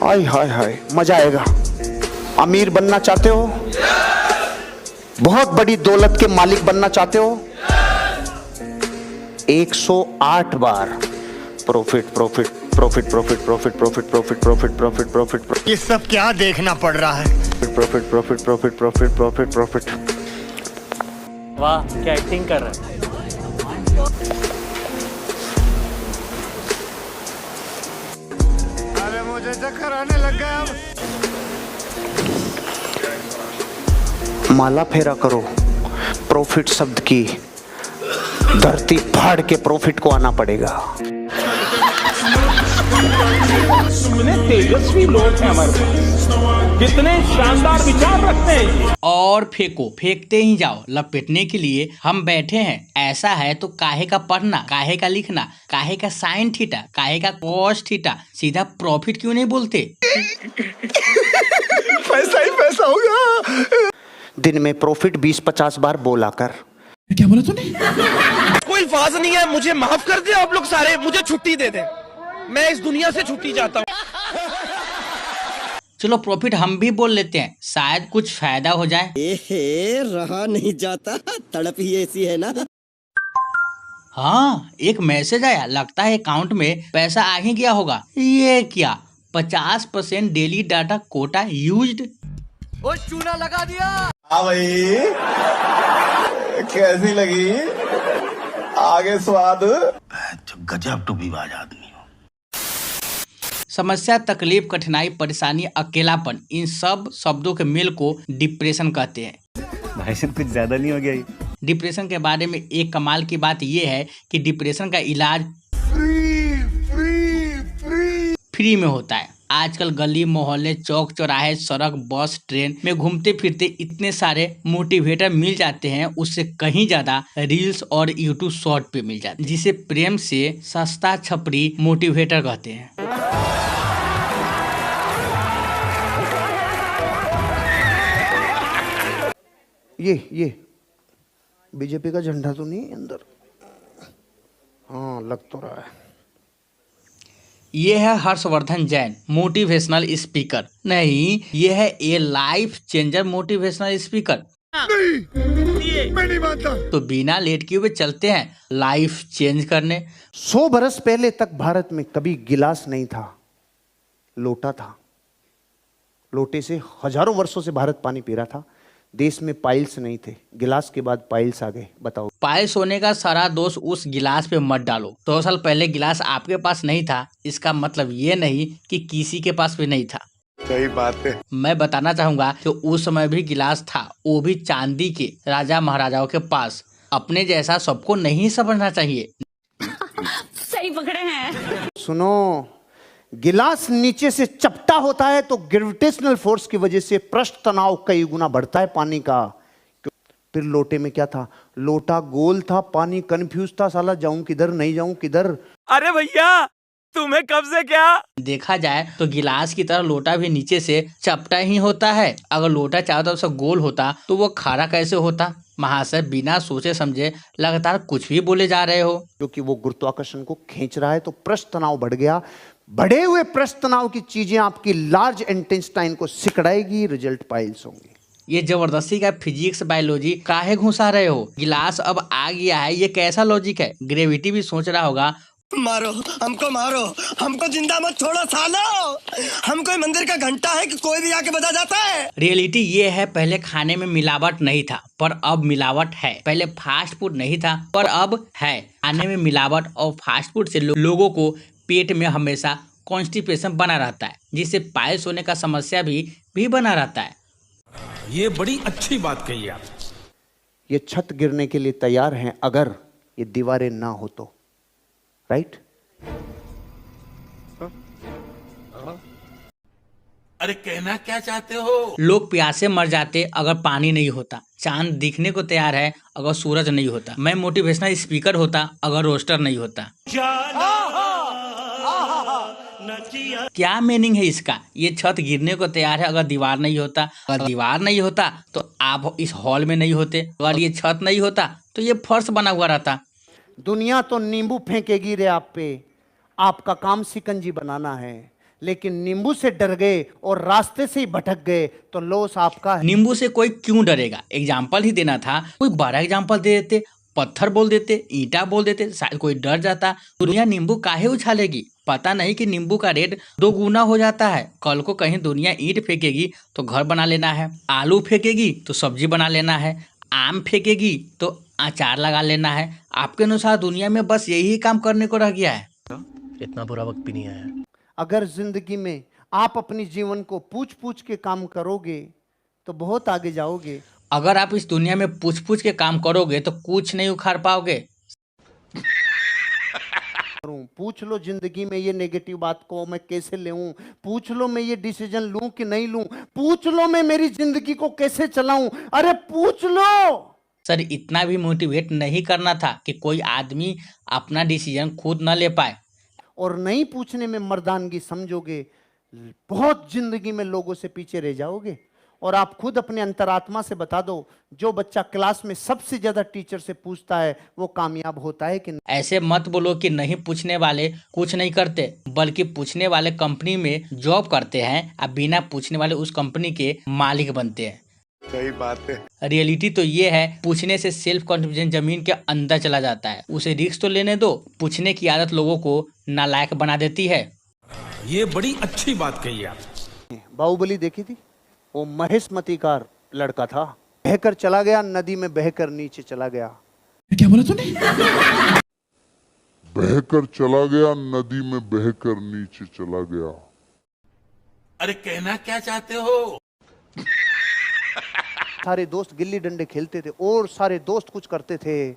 हाय हाय हाय, मजा आएगा। अमीर बनना चाहते हो, बहुत बड़ी दौलत के मालिक बनना चाहते हो, 108 बार profit profit profit profit profit profit profit profit profit profit. ये सब क्या देखना पड़ रहा है? Profit profit profit profit profit profit. वाह क्या एक्टिंग कर रहा है। अरे मुझे चक्कर आने लग गया अब। माला फेरा करो प्रॉफिट शब्द की, धरती फाड़ के प्रॉफिट को आना पड़ेगा। कितने तेजस्वी लोग हैं हमारे पास, कितने शानदार विचार रखते हैं। और फेंको, फेंकते ही जाओ। लपेटने के लिए हम बैठे हैं। ऐसा है तो काहे का पढ़ना, काहे का लिखना, काहे का साइन थीटा, काहे का कॉस थीटा, सीधा प्रॉफिट क्यों नहीं बोलते? पैसा ही पैसा होगा। दिन में प्रॉफिट 20-50 बार बोला कर। क्या बोला तूने? कोई अल्फाज नहीं है, मुझे माफ कर दे आप लोग सारे, मुझे छुट्टी दे दें, मैं इस दुनिया से छुट्टी चाहता हूँ। चलो प्रॉफिट हम भी बोल लेते हैं, शायद कुछ फायदा हो जाए। रहा नहीं जाता, तड़प ही ऐसी है ना। हाँ, एक मैसेज आया, लगता है अकाउंट में पैसा आ ही गया होगा। ये क्या, 50% डेली डाटा कोटा यूज्ड। वो चूना लगा दिया। हाँ भाई, कैसी लगी आगे स्वाद? गजब टूबीबाज आदमी हो। समस्या, तकलीफ, कठिनाई, परेशानी, अकेलापन, इन सब शब्दों के मेल को डिप्रेशन कहते हैं। भाई साहब कुछ ज्यादा नहीं हो गया ये? डिप्रेशन के बारे में एक कमाल की बात यह है कि डिप्रेशन का इलाज फ्री में होता है। आजकल गली मोहल्ले, चौक चौराहे, सड़क, बस, ट्रेन में घूमते फिरते इतने सारे मोटिवेटर मिल जाते हैं, उससे कहीं ज्यादा रील्स और यूट्यूब शॉर्ट पे मिल जाते हैं, जिसे प्रेम से सस्ता छपरी मोटिवेटर कहते हैं। ये बीजेपी का झंडा तो नहीं अंदर? हाँ, लग तो रहा है। ये है हर्षवर्धन जैन, मोटिवेशनल स्पीकर। नहीं, ये है ए लाइफ चेंजर मोटिवेशनल स्पीकर। मैं नहीं मानता। तो बिना लेट किए हुए चलते हैं लाइफ चेंज करने। 100 बरस पहले तक भारत में कभी गिलास नहीं था, लोटा था। लोटे से हजारों वर्षों से भारत पानी पी रहा था। देश में पाइल्स नहीं थे, गिलास के बाद पाइल्स आ गए। बताओ, पाइल्स होने का सारा दोष उस गिलास पे मत डालो। 2 साल पहले गिलास आपके पास नहीं था, इसका मतलब ये नहीं कि किसी के पास भी नहीं था। सही बात है। मैं बताना चाहूंगा कि उस समय भी गिलास था, वो भी चांदी के, राजा महाराजाओं के पास। अपने जैसा सबको नहीं समझना चाहिए। सही पकड़े हैं। सुनो, गिलास नीचे से चपटा होता है तो ग्रेविटेशनल फोर्स की वजह से पृष्ठ तनाव कई गुना बढ़ता है पानी का। फिर लोटे में क्या था? लोटा गोल था, पानी कंफ्यूज था, साला जाऊं किधर नहीं जाऊं किधर। अरे भैया तुम्हें कब से क्या? देखा जाए तो गिलास की तरह लोटा भी नीचे से चपटा ही होता है। अगर लोटा चारों तरफ से गोल होता तो वो खारा कैसे होता? महाशय, बिना सोचे समझे लगातार कुछ भी बोले जा रहे हो। क्योंकि वो गुरुत्वाकर्षण को खींच रहा है तो पृष्ठ तनाव बढ़ गया। बढ़े हुए पृष्ठ तनाव की चीजें आपकी लार्ज इंटेस्टाइन को सिकड़ाएगी, रिजल्ट पाइल्स होंगे। ये जबरदस्ती का फिजिक्स बायोलॉजी काहे घुसा रहे हो? गिलास अब आ गया है, ये कैसा लॉजिक है? ग्रेविटी भी सोच रहा होगा मारो मारो, हमको जिंदा मत छोड़ो सालो। हम कोई मंदिर का घंटा है कि कोई भी आके बजा जाता है। रियलिटी ये है, पहले खाने में मिलावट नहीं था पर अब मिलावट है। पहले फास्ट फूड नहीं था पर अब है। खाने में मिलावट और फास्ट फूड से लोगों को पेट में हमेशा कॉन्स्टिपेशन बना रहता है, जिससे पाइल्स होने का समस्या भी बना रहता है। ये बड़ी अच्छी बात कही आप। ये छत गिरने के लिए तैयार हैं अगर ये दीवारें ना हो तो, राइट? अरे कहना क्या चाहते हो? लोग प्यासे मर जाते अगर पानी नहीं होता। चांद दिखने को तैयार है अगर सूरज नहीं होता। मैं मोटिवेशनल स्पीकर होता अगर रोस्टर नहीं होता। क्या मीनिंग है इसका? ये छत गिरने को तैयार है अगर दीवार नहीं होता। अगर दीवार नहीं होता तो आप इस हॉल में नहीं होते। अगर ये छत नहीं होता तो ये फर्श बना हुआ रहता। दुनिया तो नींबू फेंकेगी रे आप पे, आपका काम शिकंजी बनाना है। लेकिन नींबू से डर गए और रास्ते से ही भटक गए तो लॉस आपका है। नींबू से कोई क्यों डरेगा? एग्जाम्पल ही देना था, कोई बड़ा एग्जाम्पल दे देते, पत्थर बोल देते, ईंटा बोल देते, शायद कोई डर जाता। दुनिया नींबू काहे उछालेगी? पता नहीं कि नींबू का रेट 2 गुना हो जाता है। कल को कहीं दुनिया ईंट फेंकेगी तो घर बना लेना है, आलू फेंकेगी तो सब्जी बना लेना है, आम फेंकेगी तो अचार लगा लेना है। आपके अनुसार दुनिया में बस यही काम करने को रह गया है? इतना बुरा वक्त भी नहीं आया। अगर जिंदगी में आप अपनी जीवन को पूछ पूछ के काम करोगे तो बहुत आगे जाओगे। अगर आप इस दुनिया में पूछ पूछ के काम करोगे तो कुछ नहीं उखाड़ पाओगे। पूछ लो जिंदगी में ये नेगेटिव बात को मैं कैसे लूं, पूछ लो मैं ये डिसीजन लूं कि नहीं लूं, पूछ लो मैं मेरी जिंदगी को कैसे चलाऊं। अरे पूछ लो। सर इतना भी मोटिवेट नहीं करना था कि कोई आदमी अपना डिसीजन खुद न ले पाए। और नहीं पूछने में मर्दानगी समझोगे, बहुत जिंदगी में लोगों से पीछे रह जाओगे। और आप खुद अपने अंतरात्मा से बता दो, जो बच्चा क्लास में सबसे ज्यादा टीचर से पूछता है वो कामयाब होता है कि नहीं? ऐसे मत बोलो कि नहीं पूछने वाले कुछ नहीं करते, बल्कि पूछने वाले कंपनी में जॉब करते हैं और बिना पूछने वाले उस कंपनी के मालिक बनते हैं। सही बात है। रियलिटी तो ये है, पूछने से सेल्फ कॉन्फिडेंस जमीन के अंदर चला जाता है। उसे रिस्क तो लेने दो। पूछने की आदत लोगों को नालायक बना देती है। ये बड़ी अच्छी बात कही आप। बाहुबली देखी थी? वो महेशमती का लड़का था, बहकर चला गया नदी में, बहकर नीचे चला गया। क्या बोला तूने? बहकर चला गया नदी में, बहकर नीचे चला गया। अरे कहना क्या चाहते हो? सारे दोस्त गिल्ली डंडे खेलते थे और सारे दोस्त कुछ करते थे,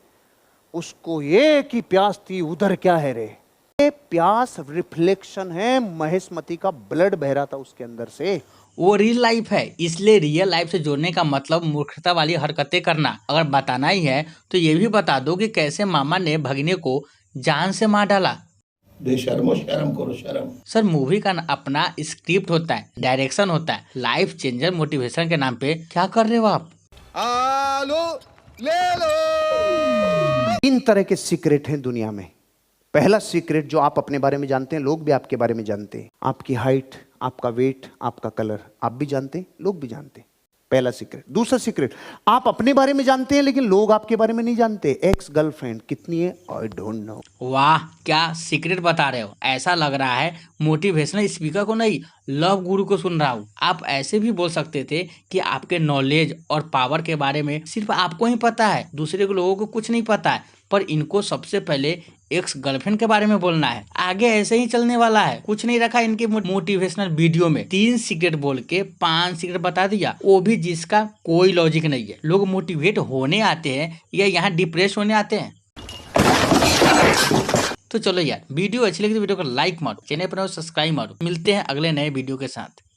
उसको एक ही प्यास थी, उधर क्या है रे। ये प्यास रिफ्लेक्शन है, महेशमती का ब्लड बह रहा था उसके अंदर से। वो रियल लाइफ है, इसलिए रियल लाइफ से जोड़ने का मतलब मूर्खता वाली हरकतें करना। अगर बताना ही है तो ये भी बता दो कि कैसे मामा ने भगने को जान से मार डाला। बेशर्मो, शर्म करो शर्म। सर मूवी का अपना स्क्रिप्ट होता है, डायरेक्शन होता है, लाइफ चेंजर मोटिवेशन के नाम पे क्या कर रहे हो आप? आलो ले लो। 3 तरह के सीक्रेट हैं दुनिया में। पहला सीक्रेट जो आप अपने बारे में जानते हैं, लोग भी आपके बारे में जानते हैं। आपकी हाइट, आपका वेट, आपका कलर, आप भी जानते हैं, लोग भी जानते हैं। पहला सीक्रेट। दूसरा सीक्रेट, आप अपने बारे में जानते हैं लेकिन लोग आपके बारे में नहीं जानते। एक्स गर्लफ्रेंड कितनी है, आई डोंट नो। वाह क्या सीक्रेट बता रहे हो। ऐसा लग रहा है मोटिवेशनल स्पीकर को नहीं, लव गुरु को सुन रहा हूँ। आप ऐसे भी बोल सकते थे कि आपके नॉलेज और पावर के बारे में सिर्फ आपको ही पता है, दूसरे लोगों को कुछ नहीं पता है। पर इनको सबसे पहले एक्स गर्लफ्रेंड के बारे में बोलना है। आगे ऐसे ही चलने वाला है। कुछ नहीं रखा इनके मोटिवेशनल वीडियो में। 3 सीक्रेट बोल के 5 सीक्रेट बता दिया, वो भी जिसका कोई लॉजिक नहीं है। लोग मोटिवेट होने आते हैं या यहाँ डिप्रेस होने आते हैं? तो चलो यार, वीडियो अच्छी लगी तो वीडियो को लाइक मारो, चैनल पर सब्सक्राइब मारो। मिलते हैं अगले नए वीडियो के साथ।